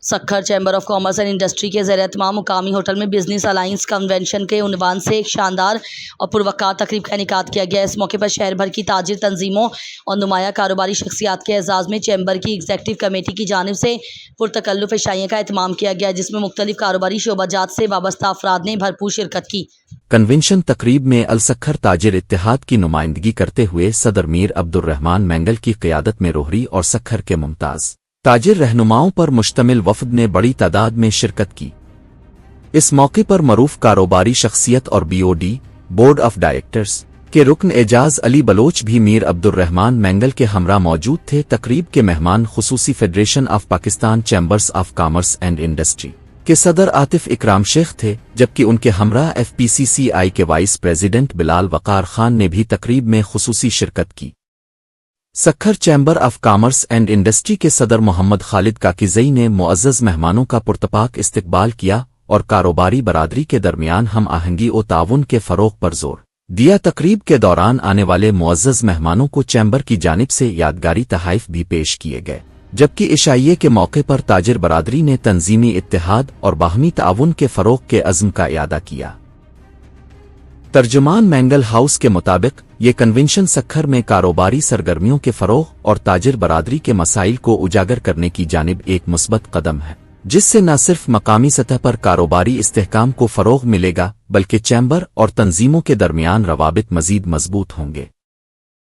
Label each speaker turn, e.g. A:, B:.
A: Sukkur chamber of commerce and industry کے زیر اہتمام مقامی ہوٹل میں بزنس الائنس کنونشن کے عنوان سے ایک شاندار اور پروقار تقریب کا انعقاد کیا گیا۔ اس موقع پر شہر بھر کی تاجر تنظیموں اور نمایاں کاروباری شخصیات کے اعزاز میں چیمبر کی ایگزیکٹو کمیٹی کی جانب سے پرتکلف عشائیہ کا اہتمام کیا گیا، جس میں مختلف کاروباری شعبہ جات سے وابستہ افراد نے بھرپور شرکت کی۔
B: کنونشن تقریب میں السکھر تاجر اتحاد کی نمائندگی کرتے ہوئے صدر میر عبدالرحمان مینگل کی قیادت میں روہری اور سکھر کے ممتاز تاجر رہنماؤں پر مشتمل وفد نے بڑی تعداد میں شرکت کی۔ اس موقع پر معروف کاروباری شخصیت اور B O D board of directors کے رکن اعجاز علی بلوچ بھی میر عبدالرحمان مینگل کے ہمراہ موجود تھے۔ تقریب کے مہمان خصوصی federation of Pakistan chambers of commerce and industry کے صدر عاطف اکرام شیخ تھے، جبکہ ان کے ہمراہ ایف پی سی سی آئی کے وائس پریزیڈنٹ بلال وقار خان نے بھی تقریب میں خصوصی شرکت کی۔ Sukkur chamber of commerce and industry کے صدر محمد خالد کاکیزئی نے معزز مہمانوں کا پرتپاک استقبال کیا اور کاروباری برادری کے درمیان ہم آہنگی و تعاون کے فروغ پر زور دیا۔ تقریب کے دوران آنے والے معزز مہمانوں کو چیمبر کی جانب سے یادگاری تحائف بھی پیش کیے گئے، جبکہ عشائیے کے موقع پر تاجر برادری نے تنظیمی اتحاد اور باہمی تعاون کے فروغ کے عزم کا اعادہ کیا۔ ترجمان مینگل ہاؤس کے مطابق یہ کنونشن سکھر میں کاروباری سرگرمیوں کے فروغ اور تاجر برادری کے مسائل کو اجاگر کرنے کی جانب ایک مثبت قدم ہے، جس سے نہ صرف مقامی سطح پر کاروباری استحکام کو فروغ ملے گا بلکہ چیمبر اور تنظیموں کے درمیان روابط مزید مضبوط ہوں گے۔